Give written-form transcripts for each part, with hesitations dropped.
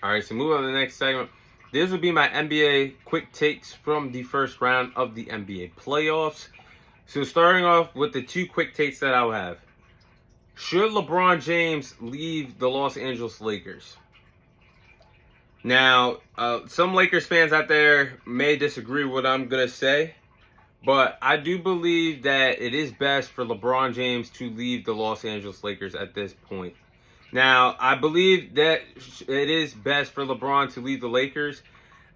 All right, so moving on to the next segment. This will be my NBA quick takes from the first round of the NBA playoffs. So starting off with the two quick takes that I'll have. Should LeBron James leave the Los Angeles Lakers? Now, some Lakers fans out there may disagree with what I'm going to say, but I do believe that it is best for LeBron James to leave the Los Angeles Lakers at this point. Now, I believe that it is best for LeBron to leave the Lakers.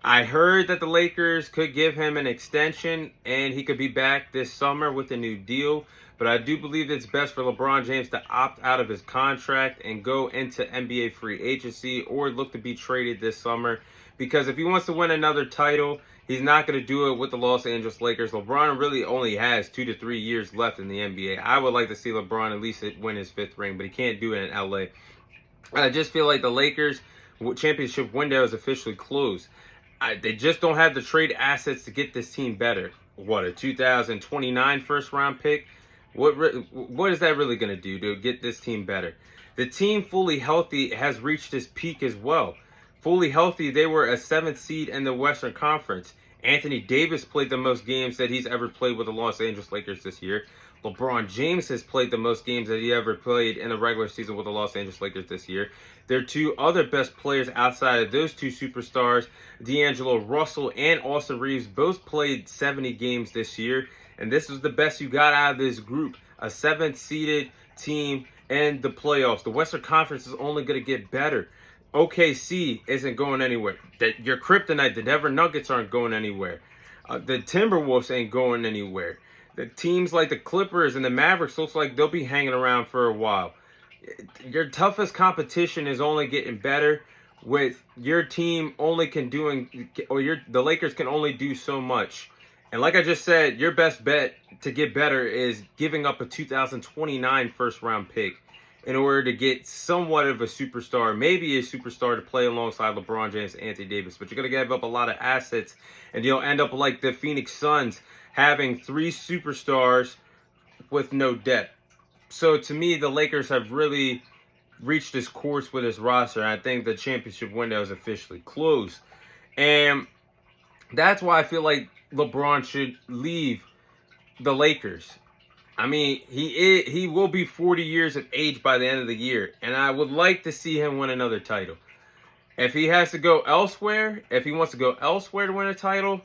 I heard that the Lakers could give him an extension and he could be back this summer with a new deal. But I do believe it's best for LeBron James to opt out of his contract and go into NBA free agency or look to be traded this summer. Because if he wants to win another title, he's not going to do it with the Los Angeles Lakers. LeBron really only has 2 to 3 years left in the NBA. I would like to see LeBron at least win his 5th ring, but he can't do it in LA. I just feel like the Lakers championship window is officially closed. They just don't have the trade assets to get this team better. What, a 2029 first round pick? What is that really going to do to get this team better? The team fully healthy has reached its peak as well. Fully healthy, they were a 7th seed in the Western Conference. Anthony Davis played the most games that he's ever played with the Los Angeles Lakers this year. LeBron James has played the most games that he ever played in the regular season with the Los Angeles Lakers this year. Their two other best players outside of those two superstars, D'Angelo Russell and Austin Reeves, both played 70 games this year. And this is the best you got out of this group, a 7th seeded team in the playoffs. The Western Conference is only going to get better. OKC isn't going anywhere. Your kryptonite, the Denver Nuggets aren't going anywhere. The Timberwolves ain't going anywhere. The teams like the Clippers and the Mavericks looks like they'll be hanging around for a while. Your toughest competition is only getting better with your team only the Lakers can only do so much. And like I just said, your best bet to get better is giving up a 2029 first round pick in order to get somewhat of a superstar, maybe a superstar to play alongside LeBron James and Anthony Davis. But you're going to give up a lot of assets, and you'll end up like the Phoenix Suns having 3 superstars with no depth. So to me, the Lakers have really reached this course with this roster, and I think the championship window is officially closed. And that's why I feel like LeBron should leave the Lakers. I mean, he will be 40 years of age by the end of the year, and I would like to see him win another title. If he has to go elsewhere, if he wants to go elsewhere to win a title,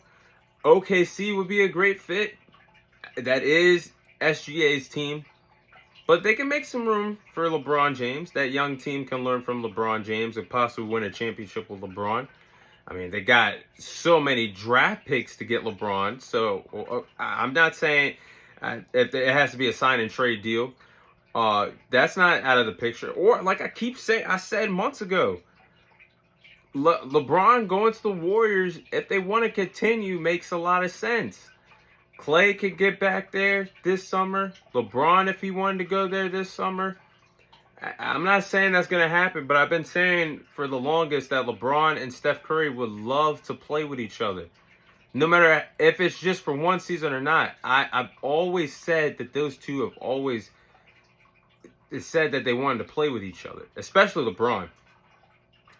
OKC would be a great fit. That is SGA's team. But they can make some room for LeBron James. That young team can learn from LeBron James and possibly win a championship with LeBron. I mean, they got so many draft picks to get LeBron. So I'm not saying if it has to be a sign and trade deal. That's not out of the picture. Or like I said months ago, LeBron going to the Warriors, if they want to continue, makes a lot of sense. Clay could get back there this summer. LeBron, if he wanted to go there this summer. I'm not saying that's going to happen, but I've been saying for the longest that LeBron and Steph Curry would love to play with each other. No matter if it's just for one season or not. I've always said that those two have always said that they wanted to play with each other, especially LeBron.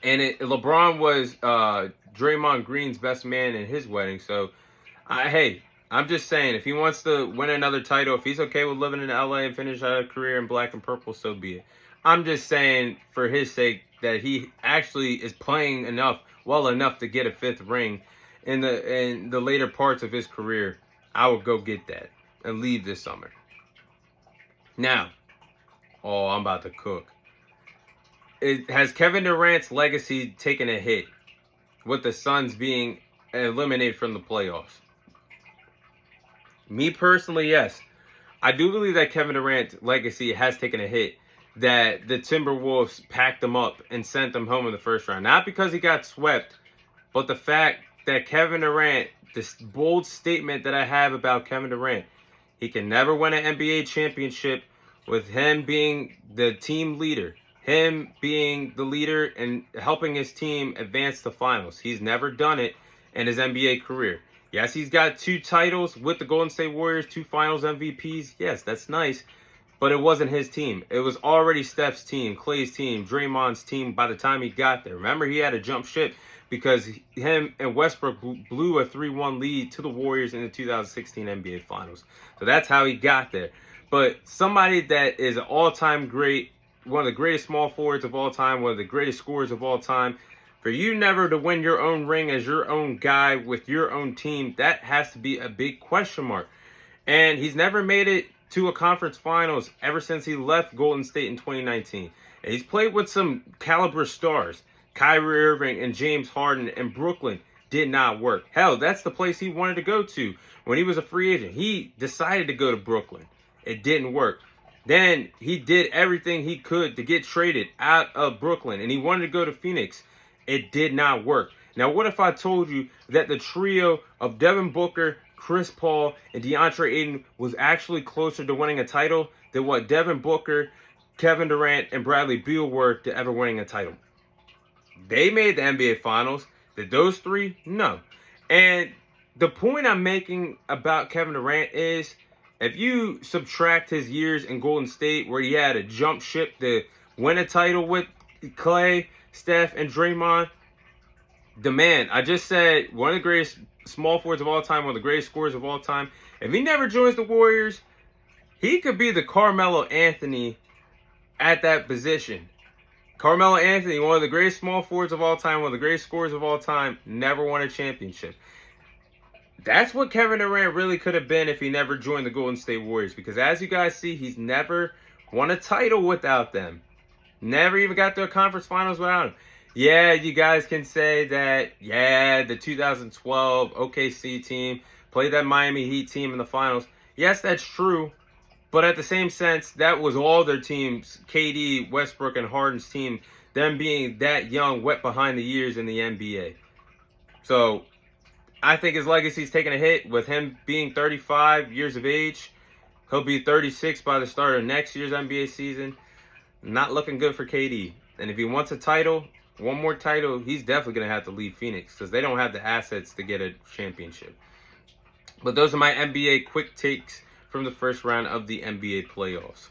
And LeBron was Draymond Green's best man in his wedding. So, I'm just saying, if he wants to win another title, if he's okay with living in LA and finish out a career in black and purple, so be it. I'm just saying, for his sake, that he actually is playing well enough to get a 5th ring in the later parts of his career. I would go get that and leave this summer. Now, I'm about to cook. Has Kevin Durant's legacy taken a hit with the Suns being eliminated from the playoffs? Me personally, yes. I do believe that Kevin Durant's legacy has taken a hit, that the Timberwolves packed him up and sent him home in the first round. Not because he got swept, but the fact that Kevin Durant, this bold statement that I have about Kevin Durant, he can never win an NBA championship with him being the team leader, him being the leader and helping his team advance to finals. He's never done it in his NBA career. Yes, he's got 2 titles with the Golden State Warriors, 2 finals MVPs. Yes, that's nice. but it wasn't his team. It was already Steph's team, Klay's team, Draymond's team by the time he got there. Remember, he had to jump ship because him and Westbrook blew a 3-1 lead to the Warriors in the 2016 NBA Finals. So that's how he got there. But somebody that is an all-time great, one of the greatest small forwards of all time, one of the greatest scorers of all time, for you never to win your own ring as your own guy with your own team, that has to be a big question mark. And he's never made it to a conference finals ever since he left Golden State in 2019. And he's played with some caliber stars. Kyrie Irving and James Harden in Brooklyn did not work. Hell, that's the place he wanted to go to when he was a free agent. He decided to go to Brooklyn. It didn't work. Then he did everything he could to get traded out of Brooklyn, and he wanted to go to Phoenix. It did not work. Now, what if I told you that the trio of Devin Booker, Chris Paul, and DeAndre Ayton was actually closer to winning a title than what Devin Booker, Kevin Durant, and Bradley Beal were to ever winning a title? They made the NBA Finals. Did those three? No. And the point I'm making about Kevin Durant is, if you subtract his years in Golden State where he had to jump ship to win a title with Klay, Steph, and Draymond, the man, I just said, one of the greatest small forwards of all time, one of the greatest scorers of all time. If he never joins the Warriors, he could be the Carmelo Anthony at that position. Carmelo Anthony, one of the greatest small forwards of all time, one of the greatest scorers of all time, never won a championship. That's what Kevin Durant really could have been if he never joined the Golden State Warriors. Because as you guys see, he's never won a title without them. Never even got to a conference finals without him. Yeah, you guys can say that, yeah, the 2012 OKC team played that Miami Heat team in the finals. Yes, that's true. But at the same sense, that was all their teams, KD, Westbrook, and Harden's team, them being that young, wet behind the ears in the NBA. So I think his legacy's taking a hit with him being 35 years of age. He'll be 36 by the start of next year's NBA season. Not looking good for KD. And if he wants a title, one more title, he's definitely going to have to leave Phoenix because they don't have the assets to get a championship. But those are my NBA quick takes from the first round of the NBA playoffs.